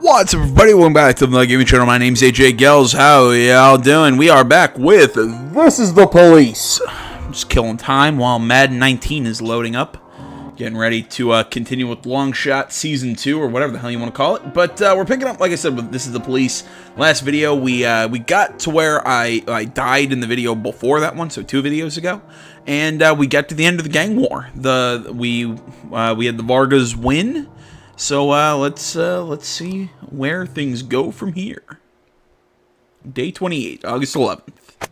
What's up, everybody? Welcome back to the Gaming Channel. My name's AJ Gels. How y'all doing? We are back with This is the Police. I'm just killing time while Madden 19 is loading up. Getting ready to continue with Long Shot Season 2, or whatever the hell you want to call it. But we're picking up, like I said, with This is the Police. Last video, we got to where I died in the video before that one, so 2 videos ago. And we got to the end of the gang war. We had the Vargas win. So let's see where things go from here. Day 28, August 11th.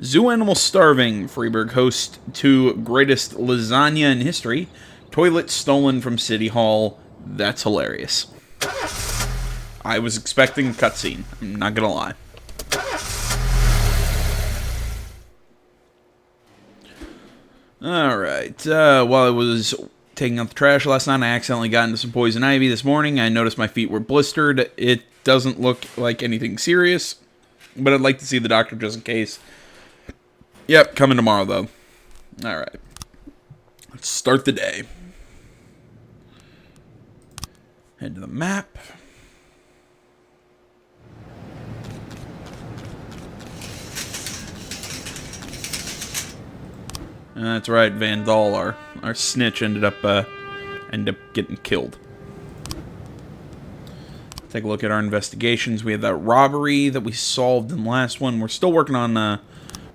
Zoo animal starving. Freiburg host to greatest lasagna in history. Toilet stolen from City Hall. That's hilarious. I was expecting a cutscene. I'm not gonna lie. Alright, while I was taking out the trash last night, I accidentally got into some poison ivy this morning. I noticed my feet were blistered. It doesn't look like anything serious, but I'd like to see the doctor just in case. Yep, coming tomorrow, though. Alright. Let's start the day. Head to the map. That's right, Van Dahl, our snitch, ended up getting killed. Take a look at our investigations. We had that robbery that we solved in the last one. We're still working on,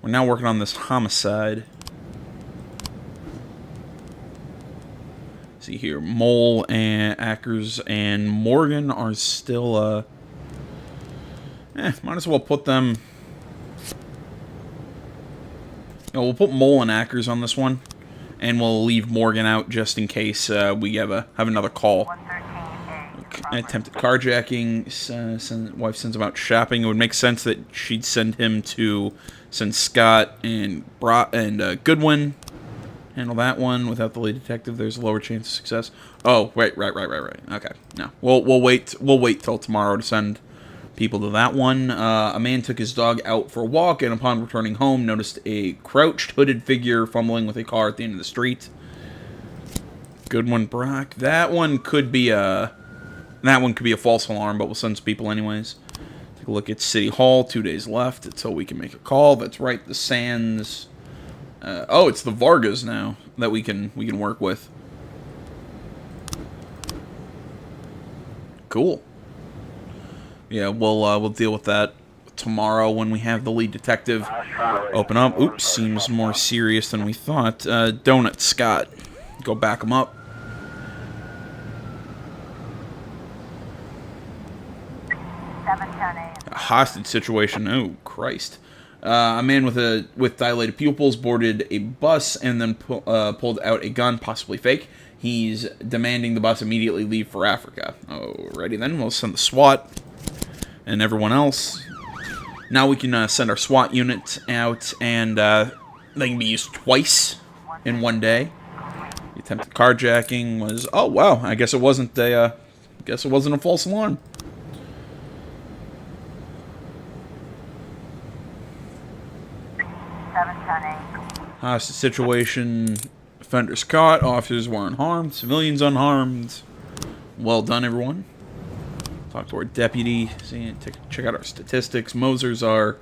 we're now working on this homicide. See here, Mole and Ackers and Morgan are still, might as well put them. We'll put Mole and Ackers on this one, and we'll leave Morgan out just in case we have another call. Attempted carjacking. Wife sends him out shopping. It would make sense that she'd send Scott and Goodwin. Handle that one without the lead detective. There's a lower chance of success. Oh, right. Okay, no, we'll wait till tomorrow to send people to that one. A man took his dog out for a walk, and upon returning home, noticed a crouched, hooded figure fumbling with a car at the end of the street. Good one, Brock. That one could be a false alarm, but we'll send some people anyways. Take a look at City Hall. 2 days left until we can make a call. That's right, the Sands. Oh, it's the Vargas now that we can work with. Cool. Yeah, we'll deal with that tomorrow when we have the lead detective open up. Oops, seems more serious than we thought. Donut Scott, go back him up. A hostage situation. Oh Christ! A man with dilated pupils boarded a bus and then pulled out a gun, possibly fake. He's demanding the bus immediately leave for Africa. Alrighty then, we'll send the SWAT and everyone else. Now we can send our SWAT unit out, and they can be used twice in one day. The attempted carjacking was, oh wow, I guess it wasn't a false alarm. Hostage situation. Offenders caught. Officers were unharmed. Civilians unharmed. Well done, everyone. Talk to our deputy. Check out our statistics. Moser's our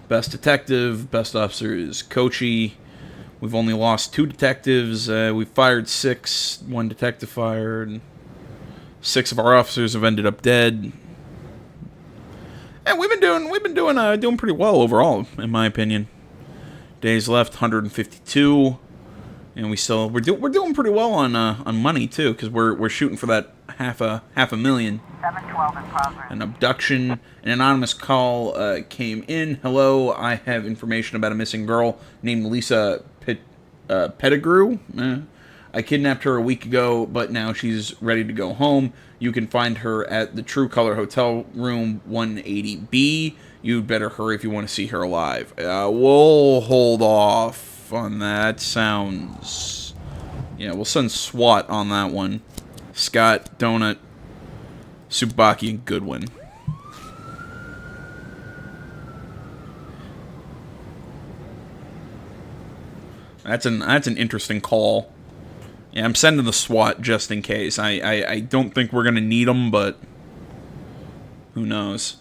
best detective. Best officer is Kochi. We've only lost 2 detectives. We've fired 6. 1 detective fired. 6 of our officers have ended up dead. And we've been doing pretty well overall, in my opinion. Days left, 152. And we're doing pretty well on money too, because we're shooting for that half a million. 712 in progress. An abduction. An anonymous call came in. Hello, I have information about a missing girl named Lisa Pettigrew. I kidnapped her a week ago, but now she's ready to go home. You can find her at the True Color Hotel, room 180B. You'd better hurry if you want to see her alive. We'll hold off on that. Sounds... Yeah, we'll send SWAT on that one. Scott, Donut, Subaki, and Goodwin. That's an interesting call. Yeah, I'm sending the SWAT just in case. I don't think we're gonna need them, but Who knows?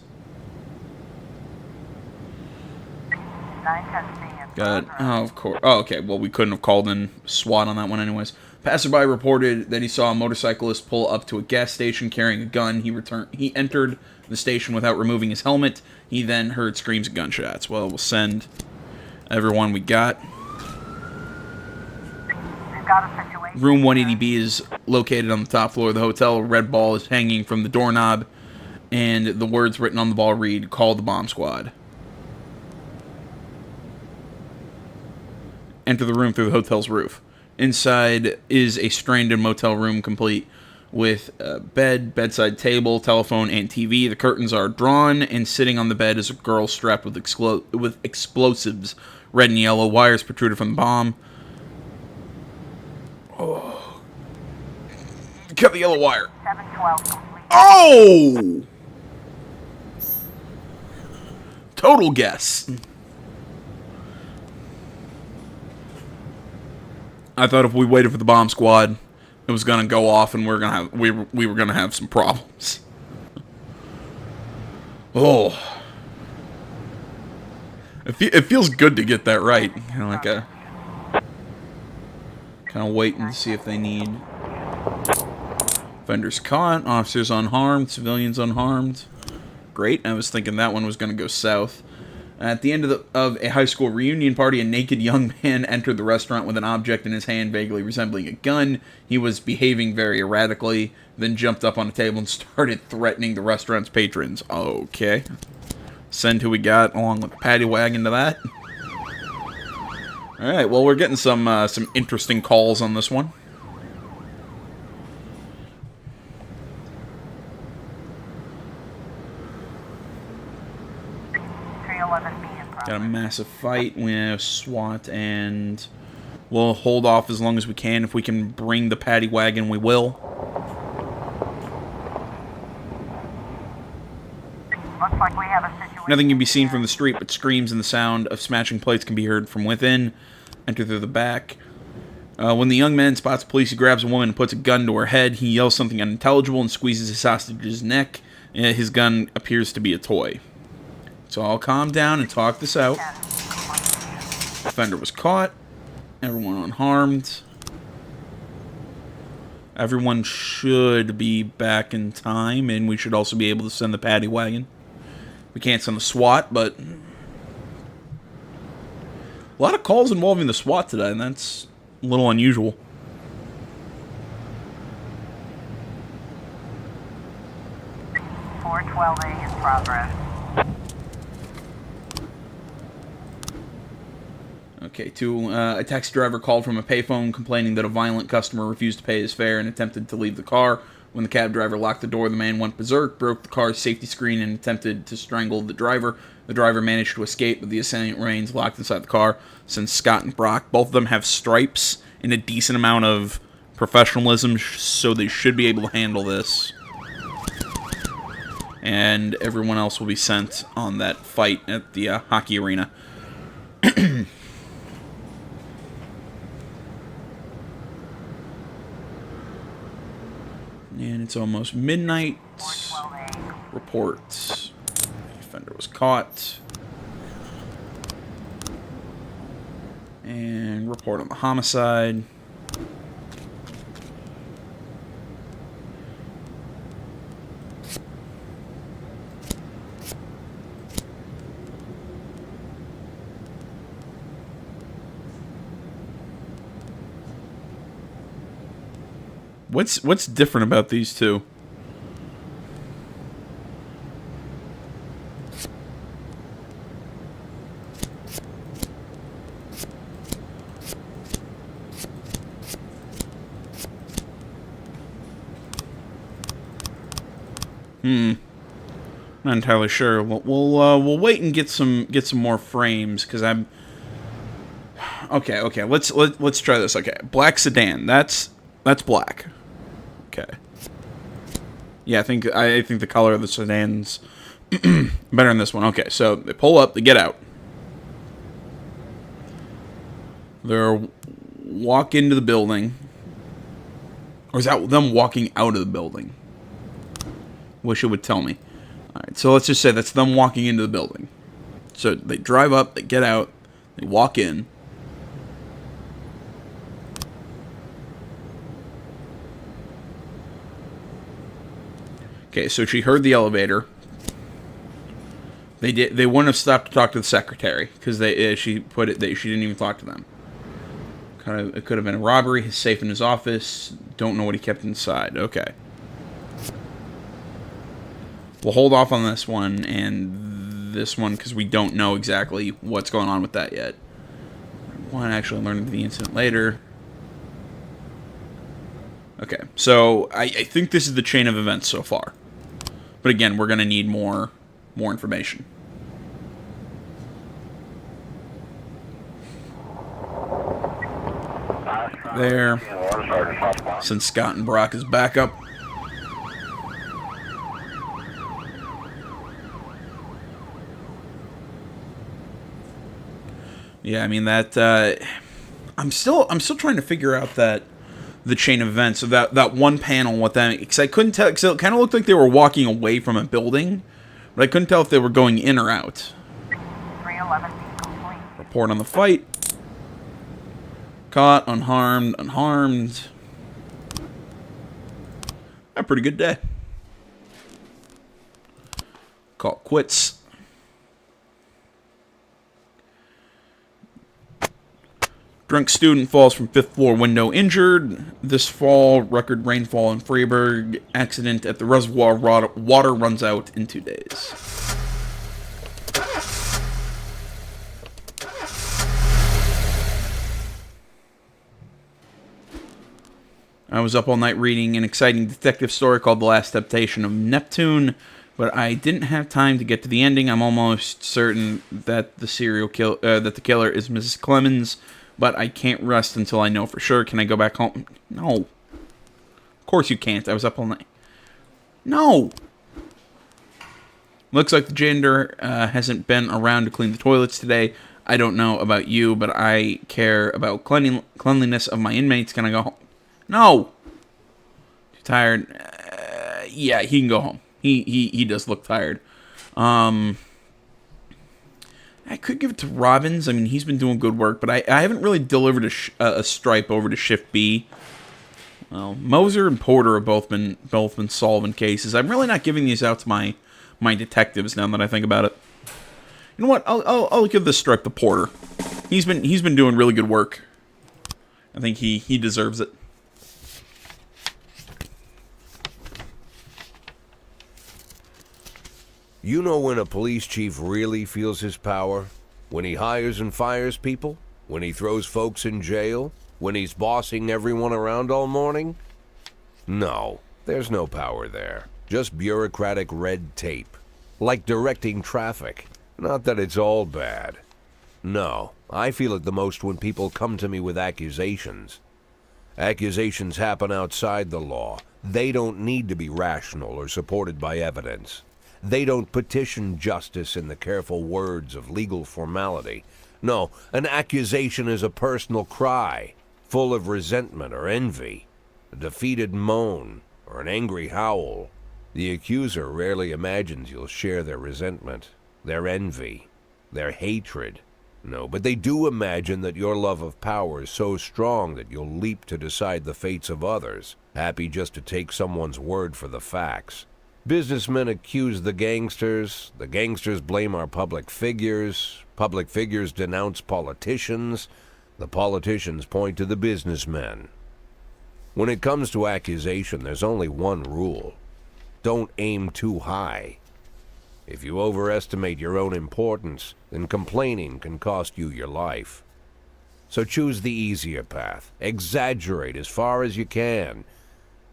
Got it. Oh, of course. Oh, okay. Well, we couldn't have called in SWAT on that one anyways. Passerby reported that he saw a motorcyclist pull up to a gas station carrying a gun. He entered the station without removing his helmet. He then heard screams and gunshots. Well, we'll send everyone we got. Room 180B is located on the top floor of the hotel. A red ball is hanging from the doorknob, and the words written on the ball read, "Call the bomb squad." Enter the room through the hotel's roof. Inside is a stranded motel room complete with a bed, bedside table, telephone, and TV. The curtains are drawn, and sitting on the bed is a girl strapped with explosives. Red and yellow wires protruded from the bomb. Oh. Cut the yellow wire. 712 complete. Oh! Total guess. I thought if we waited for the bomb squad, it was gonna go off, and we were gonna have some problems. Oh, it feels good to get that right. Kind of like waiting to see if they need offenders caught, officers unharmed, civilians unharmed. Great. I was thinking that one was gonna go south. At the end of a high school reunion party, a naked young man entered the restaurant with an object in his hand vaguely resembling a gun. He was behaving very erratically, then jumped up on a table and started threatening the restaurant's patrons. Okay. Send who we got along with the paddy wagon to that. Alright, well, we're getting some interesting calls on this one. Got a massive fight. We have SWAT, and we'll hold off as long as we can. If we can bring the paddy wagon, we will. Looks like we have a situation. Nothing can be seen from the street, but screams and the sound of smashing plates can be heard from within. Enter through the back. When the young man spots police, he grabs a woman and puts a gun to her head. He yells something unintelligible and squeezes his hostage's neck. His gun appears to be a toy. So I'll calm down and talk this out. Offender was caught. Everyone unharmed. Everyone should be back in time, and we should also be able to send the paddy wagon. We can't send the SWAT, but a lot of calls involving the SWAT today, and that's a little unusual. .412A in progress. Okay, a taxi driver called from a payphone complaining that a violent customer refused to pay his fare and attempted to leave the car. When the cab driver locked the door, the man went berserk, broke the car's safety screen, and attempted to strangle the driver. The driver managed to escape, but the assailant remains locked inside the car. Since Scott and Brock, both of them have stripes and a decent amount of professionalism, so they should be able to handle this. And everyone else will be sent on that fight at the hockey arena. And it's almost midnight. Report. Offender was caught. And report on the homicide. What's different about these two? Not entirely sure. We'll wait and get some more frames because I'm. Okay. Let's try this. Okay, black sedan. That's black. Okay. Yeah, I think the color of the sedan's better in this one. Okay, so they pull up, they get out. They're walk into the building. Or is that them walking out of the building? Wish it would tell me. Alright, so let's just say that's them walking into the building. So they drive up, they get out, they walk in. Okay, so she heard the elevator. They wouldn't have stopped to talk to the secretary because she put it that she didn't even talk to them. It could have been a robbery. His safe in his office. Don't know what he kept inside. Okay. We'll hold off on this one and this one because we don't know exactly what's going on with that yet. One actually learned of the incident later. Okay, so I think this is the chain of events so far. But again, we're going to need more information. There. Since Scott and Brock is back up. Yeah, I mean that. I'm still trying to figure out the chain of events. So that one panel with them, because I couldn't tell. Because it kind of looked like they were walking away from a building, but I couldn't tell if they were going in or out. 311 complete. Report on the fight. Caught, unharmed. A pretty good day. Call quits. Drunk student falls from 5th floor window injured. This fall, record rainfall in Freiburg. Accident at the reservoir. Water runs out in 2 days. I was up all night reading an exciting detective story called The Last Temptation of Neptune, but I didn't have time to get to the ending. I'm almost certain that the killer is Mrs. Clemens, but I can't rest until I know for sure. Can I go back home? No. Of course you can't. I was up all night. No. Looks like the janitor hasn't been around to clean the toilets today. I don't know about you, but I care about cleanliness of my inmates. Can I go home? No. Too tired. Yeah, he can go home. He does look tired. I could give it to Robbins. I mean, he's been doing good work, but I haven't really delivered a stripe over to Shift B. Well, Moser and Porter have both been solving cases. I'm really not giving these out to my detectives now that I think about it. You know what? I'll give this stripe to Porter. He's been doing really good work. I think he deserves it. You know when a police chief really feels his power? When he hires and fires people? When he throws folks in jail? When he's bossing everyone around all morning? No, there's no power there. Just bureaucratic red tape. Like directing traffic. Not that it's all bad. No, I feel it the most when people come to me with accusations. Accusations happen outside the law. They don't need to be rational or supported by evidence. They don't petition justice in the careful words of legal formality. No, an accusation is a personal cry, full of resentment or envy, a defeated moan, or an angry howl. The accuser rarely imagines you'll share their resentment, their envy, their hatred. No, but they do imagine that your love of power is so strong that you'll leap to decide the fates of others, happy just to take someone's word for the facts. Businessmen accuse the gangsters blame our public figures denounce politicians, the politicians point to the businessmen. When it comes to accusation, there's only one rule. Don't aim too high. If you overestimate your own importance, then complaining can cost you your life. So choose the easier path, exaggerate as far as you can,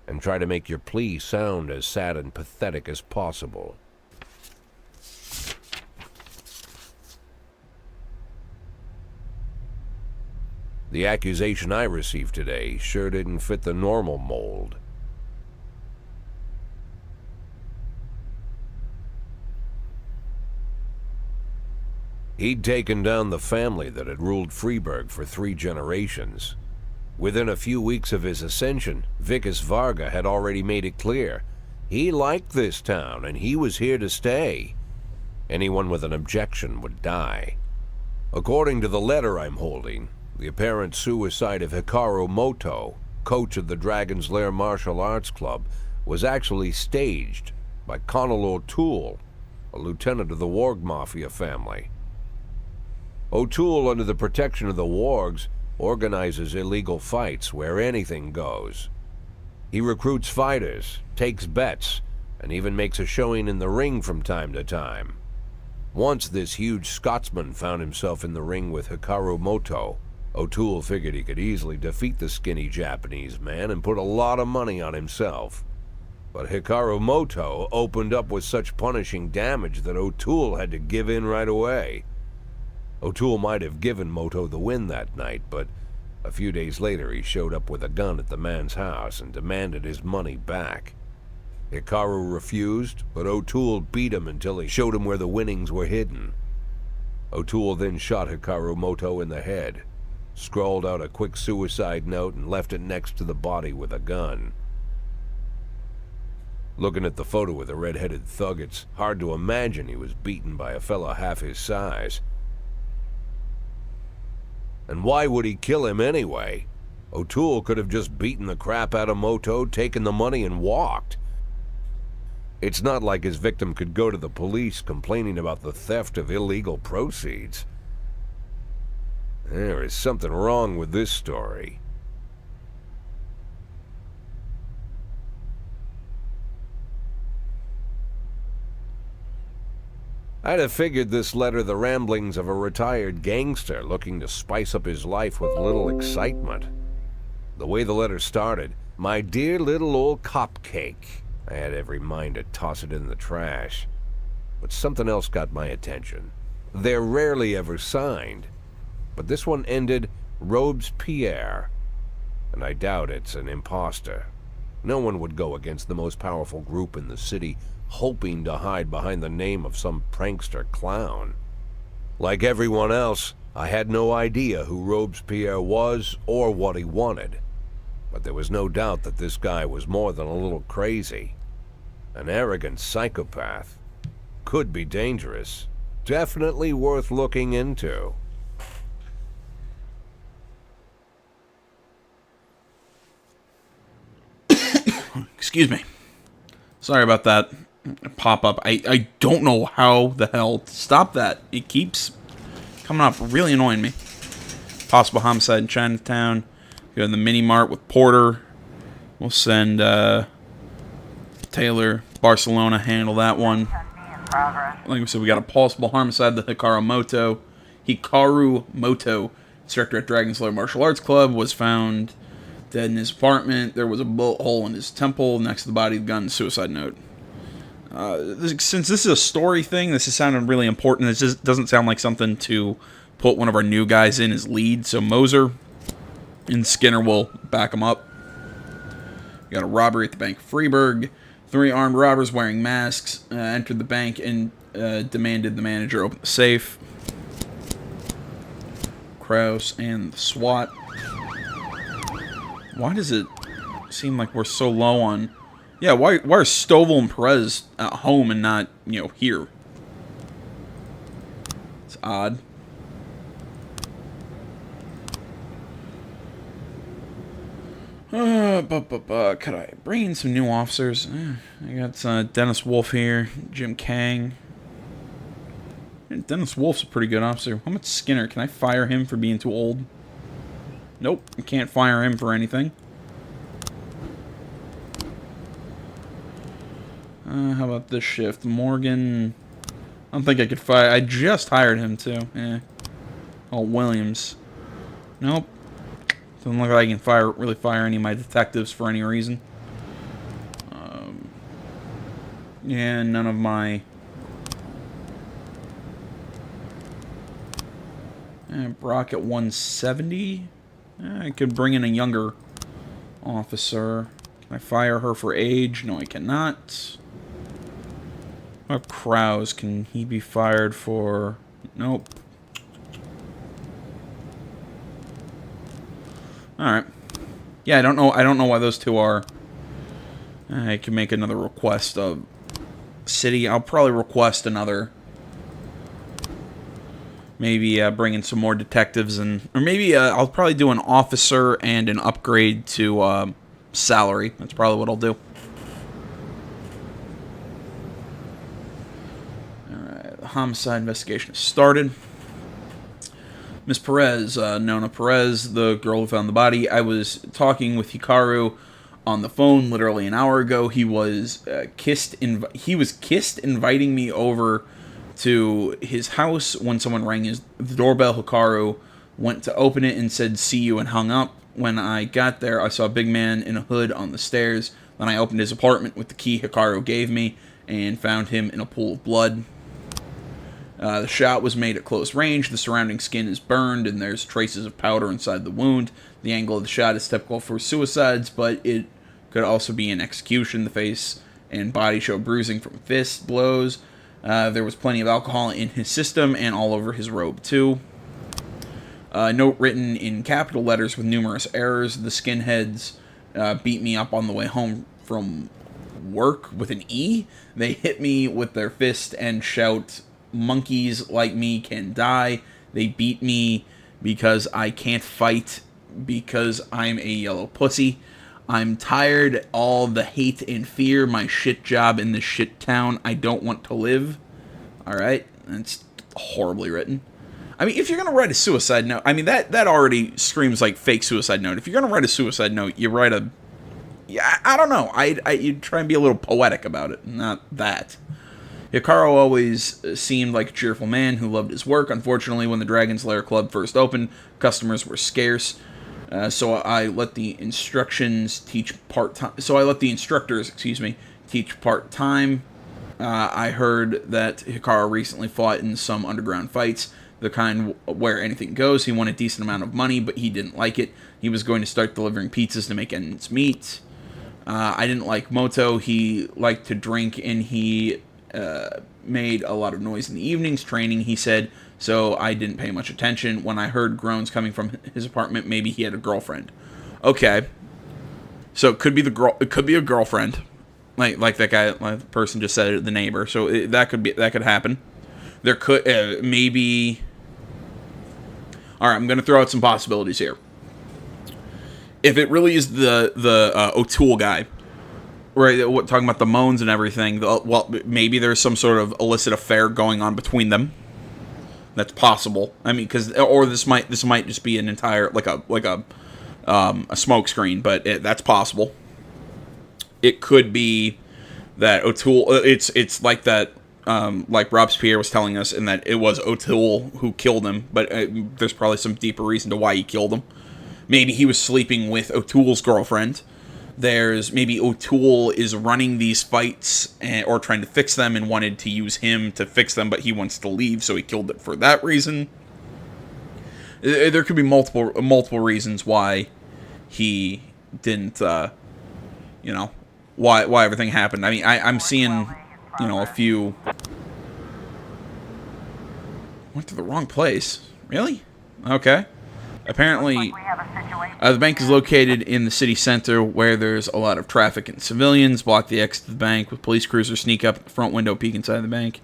and try to make your plea sound as sad and pathetic as possible. The accusation I received today sure didn't fit the normal mold. He'd taken down the family that had ruled Freiburg for 3 generations. Within a few weeks of his ascension, Vikas Varga had already made it clear He liked this town, and he was here to stay. Anyone with an objection would die. According to the letter I'm holding, the apparent suicide of Hikaru Moto, coach of the Dragon's Lair Martial Arts Club, was actually staged by Connell O'Toole, a lieutenant of the Warg Mafia family. O'Toole, under the protection of the Wargs, organizes illegal fights where anything goes. He recruits fighters, takes bets, and even makes a showing in the ring from time to time. Once this huge Scotsman found himself in the ring with Hikaru Moto. O'Toole figured he could easily defeat the skinny Japanese man and put a lot of money on himself. But Hikaru Moto opened up with such punishing damage that O'Toole had to give in right away. O'Toole might have given Moto the win that night, but a few days later he showed up with a gun at the man's house and demanded his money back. Hikaru refused, but O'Toole beat him until he showed him where the winnings were hidden. O'Toole then shot Hikaru Moto in the head, scrawled out a quick suicide note, and left it next to the body with a gun. Looking at the photo of the red-headed thug, it's hard to imagine he was beaten by a fellow half his size. And why would he kill him anyway? O'Toole could have just beaten the crap out of Moto, taken the money, and walked. It's not like his victim could go to the police complaining about the theft of illegal proceeds. There is something wrong with this story. I'd have figured this letter the ramblings of a retired gangster looking to spice up his life with a little excitement. The way the letter started, "My dear little old cupcake," I had every mind to toss it in the trash. But something else got my attention. They're rarely ever signed, but this one ended Robespierre, and I doubt it's an imposter. No one would go against the most powerful group in the city, hoping to hide behind the name of some prankster clown. Like everyone else, I had no idea who Robespierre was or what he wanted. But there was no doubt that this guy was more than a little crazy. An arrogant psychopath. Could be dangerous. Definitely worth looking into. Excuse me. Sorry about that pop-up. I don't know how the hell to stop that. It keeps coming up, really annoying me. Possible homicide in Chinatown. Go to the mini-mart with Porter. We'll send Taylor, Barcelona, handle that one. Like we said, we got a possible homicide, the Hikaru Moto, instructor at Dragon's Lair Martial Arts Club, was found dead in his apartment. There was a bullet hole in his temple next to the body of the gun. Suicide note. Since this is a story thing, this is sounding really important. This just doesn't sound like something to put one of our new guys in as lead. So Moser and Skinner will back him up. We got a robbery at the Bank of Freeburg. 3 armed robbers wearing masks entered the bank and demanded the manager open the safe. Kraus and the SWAT. Why does it seem like we're so low on... Yeah, why are Stovall and Perez at home and not, here? It's odd. Could I bring in some new officers? I got Dennis Wolf here, Jim Kang. Dennis Wolf's a pretty good officer. How much Skinner? Can I fire him for being too old? Nope, I can't fire him for anything. How about this shift? Morgan... I don't think I could fire... I just hired him, too. Oh, Williams. Nope. Doesn't look like I can really fire any of my detectives for any reason. Yeah, none of my... Brock at 170. I could bring in a younger officer. Can I fire her for age? No, I cannot. What about Krause? Can he be fired for... Nope. Alright. Yeah, I don't know why those two are I can make another request of city. I'll probably request another. Maybe bring in some more detectives, or maybe I'll probably do an officer and an upgrade to salary. That's probably what I'll do. Alright, the homicide investigation has started. Miss Perez, Nona Perez, the girl who found the body. I was talking with Hikaru on the phone literally an hour ago. He was kissed inviting me over to his house when someone rang the doorbell. Hikaru went to open it and said, "See you," and hung up. When I got there, I saw a big man in a hood on the stairs. Then I opened his apartment with the key Hikaru gave me and found him in a pool of blood. The shot was made at close range. The surrounding skin is burned, and there's traces of powder inside the wound. The angle of the shot is typical for suicides, but it could also be an execution. The face and body show bruising from fist blows. There was plenty of alcohol in his system and all over his robe, too. Note written in capital letters with numerous errors. The skinheads beat me up on the way home from work with an E. They hit me with their fist and shout, "Monkeys like me can die." They beat me because I can't fight, because I'm a yellow pussy. I'm tired, all the hate and fear, my shit job in this shit town. I don't want to live. Alright, that's horribly written. I mean, if you're going to write a suicide note, I mean, that already screams like fake suicide note. If you're going to write a suicide note, you write a... Yeah, I don't know. You'd try and be a little poetic about it, not that. Hikaru always seemed like a cheerful man who loved his work. Unfortunately, when the Dragon's Lair Club first opened, customers were scarce. So I let the instructors teach part-time. I heard that Hikaru recently fought in some underground fights, the kind where anything goes. He won a decent amount of money, but he didn't like it. He was going to start delivering pizzas to make ends meet. I didn't like Moto. He liked to drink, and he made a lot of noise in the evenings training, he said, so I didn't pay much attention. When I heard groans coming from his apartment, maybe he had a girlfriend. Okay. So it could be it could be a girlfriend. Like that guy, like the person just said it, the neighbor. So that could happen. There could maybe. All right, I'm going to throw out some possibilities here. If it really is the O'Toole guy, right, talking about the moans and everything, well, maybe there's some sort of illicit affair going on between them. That's possible. I mean, or this might just be an entire like a smoke screen, but that's possible. It could be that O'Toole. It's like that. Like Robespierre was telling us, in that it was O'Toole who killed him, but there's probably some deeper reason to why he killed him. Maybe he was sleeping with O'Toole's girlfriend. Maybe O'Toole is running these fights or trying to fix them and wanted to use him to fix them, but he wants to leave, so he killed it for that reason. There could be multiple reasons why he didn't, why everything happened. I mean, I'm seeing, a few... Went to the wrong place. Really? Okay. Apparently, the bank is located in the city center, where there's a lot of traffic and civilians. Block the exit to the bank with police cruisers, sneak up the front window, peek inside the bank.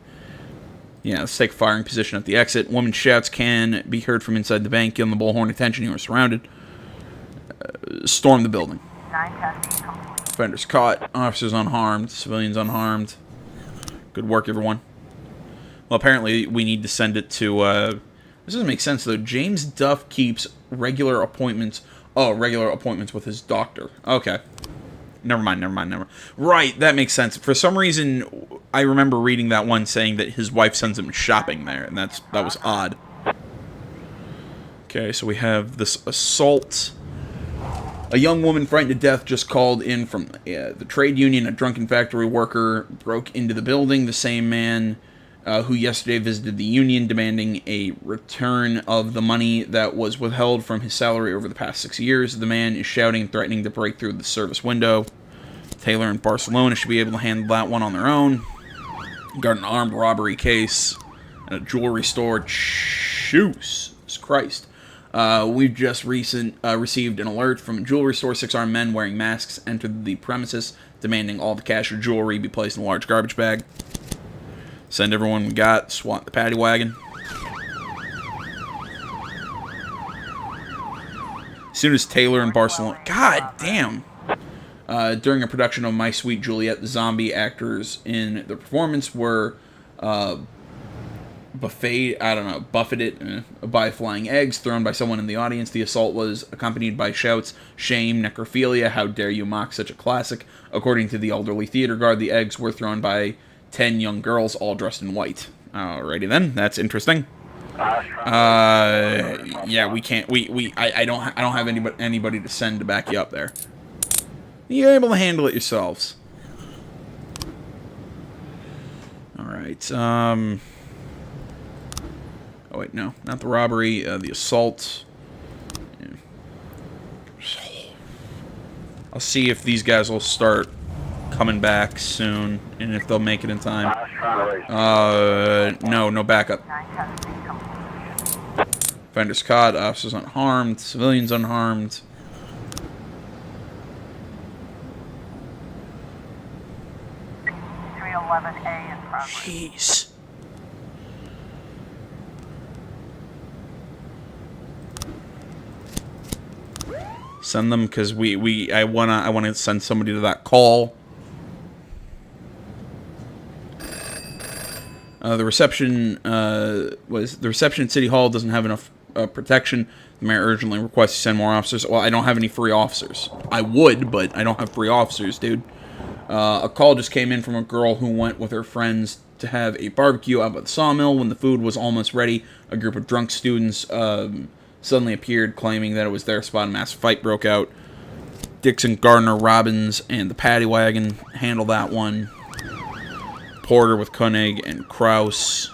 Yeah, let's take a firing position at the exit. Woman shouts can be heard from inside the bank. Give them the bullhorn attention. You are surrounded. Storm the building. Offenders caught. Officers unharmed. Civilians unharmed. Good work, everyone. Well, apparently we need to send it to... This doesn't make sense, though. James Duff keeps regular appointments with his doctor. Okay. Never mind. Right, that makes sense. For some reason, I remember reading that one saying that his wife sends him shopping there, and that was odd. Okay, so we have this assault. A young woman frightened to death just called in from the trade union. A drunken factory worker broke into the building. The same man who yesterday visited the union demanding a return of the money that was withheld from his salary over the past 6 years. The man is shouting and threatening to break through the service window. Taylor and Barcelona should be able to handle that one on their own. Got an armed robbery case at a jewelry store. Jesus Christ. We've just received an alert from a jewelry store. 6 armed men wearing masks entered the premises. demanding all the cash or jewelry be placed in a large garbage bag. Send everyone we got, SWAT the paddy wagon. As soon as Taylor and Barcelona... God damn! During a production of My Sweet Juliet, the zombie actors in the performance were buffeted by flying eggs thrown by someone in the audience. The assault was accompanied by shouts, "Shame, necrophilia, how dare you mock such a classic." According to the elderly theater guard, the eggs were thrown by 10 young girls, all dressed in white. Alrighty then, that's interesting. Yeah, we can't. I don't have anybody to send to back you up there. You're able to handle it yourselves. All right. Oh wait, no, not the robbery. The assault. Yeah. I'll see if these guys will start coming back soon, and if they'll make it in time. No backup. Offenders caught, officers unharmed, civilians unharmed. A in progress. Jeez. Send them because I wanna send somebody to that call. The reception at City Hall doesn't have enough protection. The mayor urgently requests you send more officers. Well, I don't have any free officers. I would, but I don't have free officers, dude. A call just came in from a girl who went with her friends to have a barbecue out by the sawmill. When the food was almost ready, a group of drunk students suddenly appeared, claiming that it was their spot. A massive fight broke out. Dixon, Gardner, Robbins, and the paddy wagon handle that one. Porter with Koenig and Kraus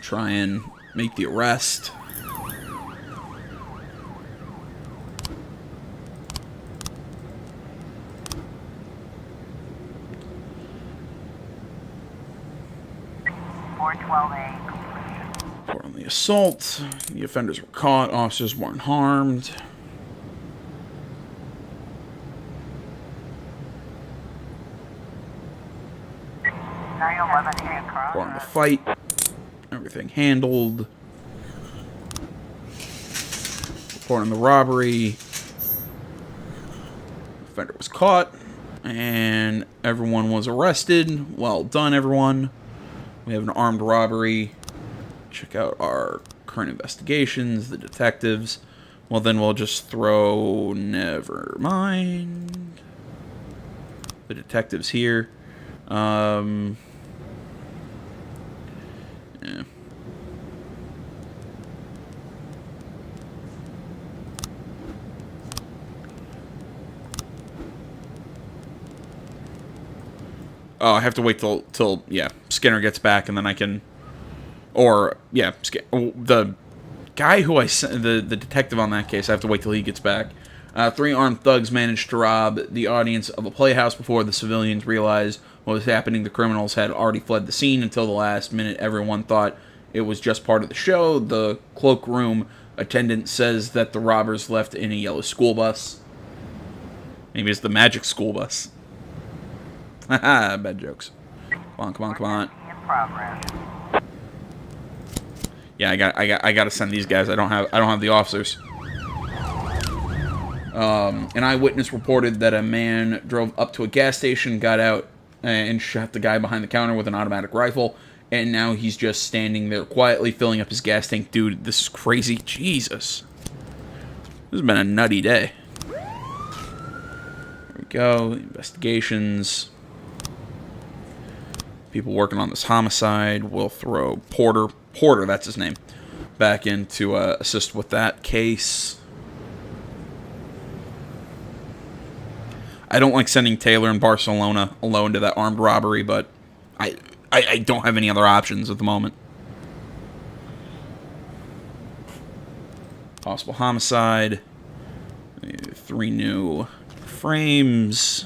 try and make the arrest. Report on the assault. The offenders were caught. Officers weren't harmed. Report on the fight. Everything handled. Report on the robbery. Offender was caught. And everyone was arrested. Well done, everyone. We have an armed robbery. Check out our current investigations, the detectives. Well, then we'll just throw... Never mind. The detectives here. Yeah. Oh, I have to wait till yeah, Skinner gets back, and then I can... Or, yeah, the guy who I sent... The detective on that case, I have to wait till he gets back. 3 armed thugs managed to rob the audience of a playhouse before the civilians realized what was happening. The criminals had already fled the scene. Until the last minute, everyone thought it was just part of the show. The cloakroom attendant says that the robbers left in a yellow school bus. Maybe it's the magic school bus. Haha, bad jokes. Come on. Yeah, I got to send these guys. I don't have the officers. An eyewitness reported that a man drove up to a gas station, got out, and shot the guy behind the counter with an automatic rifle. And now he's just standing there quietly filling up his gas tank. Dude, this is crazy. Jesus. This has been a nutty day. There we go. Investigations. People working on this homicide. We'll throw Porter, that's his name, back in to assist with that case. I don't like sending Taylor and Barcelona alone to that armed robbery, but I don't have any other options at the moment. Possible homicide. 3 new frames.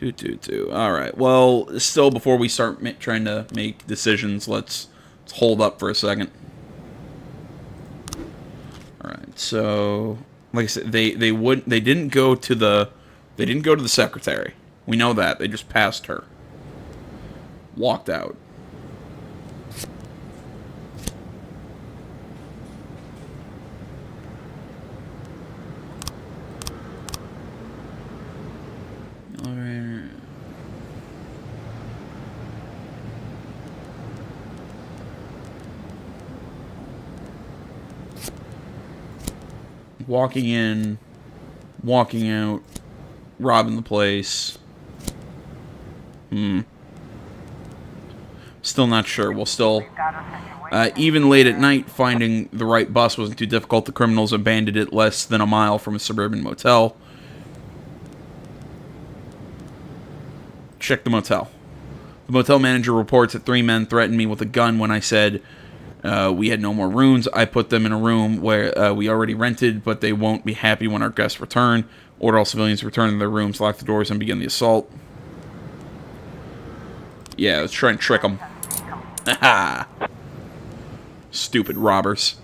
Alright, well, still before we start trying to make decisions, let's hold up for a second. Alright, so Like I said, they didn't go to the secretary. We know that. They just passed her. Walked out. Alright. Walking in, walking out, robbing the place. Still not sure. We'll still... Got a situation. even late at night, finding the right bus wasn't too difficult. The criminals abandoned it less than a mile from a suburban motel. Check the motel. The motel manager reports that 3 men threatened me with a gun when I said we had no more rooms. I put them in a room where we already rented, but they won't be happy when our guests return. Order all civilians to return to their rooms, lock the doors, and begin the assault. Yeah, let's try and trick them. Haha. Stupid robbers.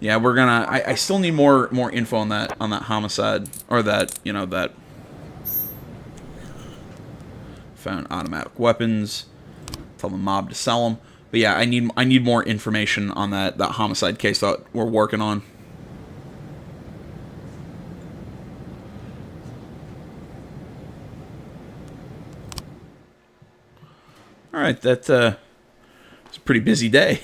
Yeah, we're gonna... I still need more info on that homicide. Or that, you know, that... Found automatic weapons. Tell the mob to sell them. But yeah, I need more information on that homicide case that we're working on. Alright, it's a pretty busy day.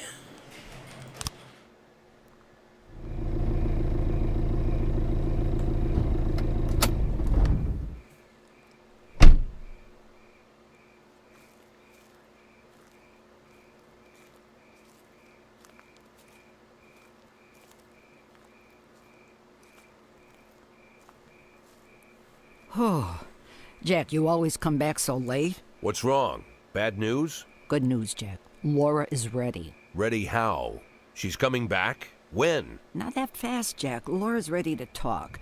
Oh, Jack, you always come back so late. What's wrong? Bad news? Good news, Jack. Laura is ready. Ready how? She's coming back? When? Not that fast, Jack. Laura's ready to talk.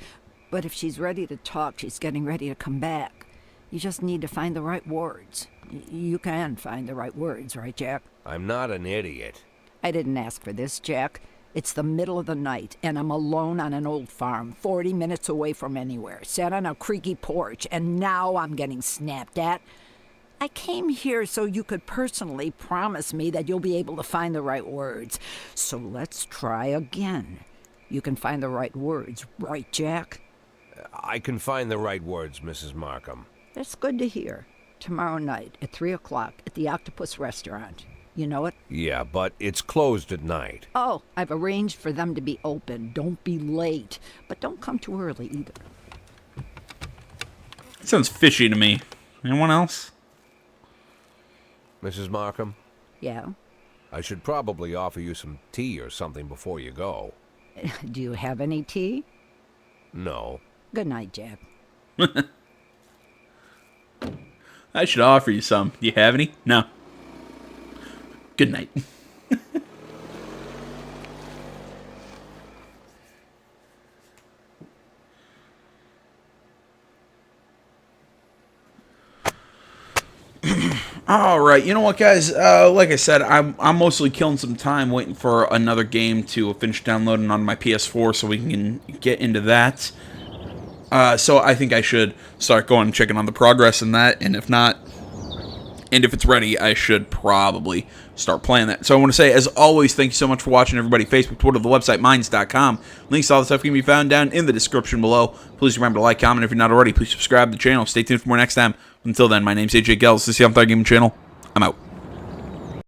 But if she's ready to talk, she's getting ready to come back. You just need to find the right words. You can find the right words, right, Jack? I'm not an idiot. I didn't ask for this, Jack. It's the middle of the night, and I'm alone on an old farm, 40 minutes away from anywhere, sat on a creaky porch, and now I'm getting snapped at. I came here so you could personally promise me that you'll be able to find the right words. So let's try again. You can find the right words, right, Jack? I can find the right words, Mrs. Markham. That's good to hear. Tomorrow night at 3 o'clock at the Octopus Restaurant. You know it? Yeah, but it's closed at night. Oh, I've arranged for them to be open. Don't be late. But don't come too early either. That sounds fishy to me. Anyone else? Mrs. Markham, Yeah? I should probably offer you some tea or something before you go. Do you have any tea? No. Good night, Jack. I should offer you some. Do you have any? No. Good night. All right, you know what, guys? Like I said, I'm mostly killing some time waiting for another game to finish downloading on my PS4 so we can get into that. So I think I should start going and checking on the progress in that, and if not, and if it's ready, I should probably start playing that. So I want to say, as always, thank you so much for watching, everybody. Facebook, Twitter, the website, minds.com. Links to all the stuff can be found down in the description below. Please remember to like, comment. If you're not already, please subscribe to the channel. Stay tuned for more next time. Until then, my name's AJ Gels. This is the I'm Gaming Channel. I'm out.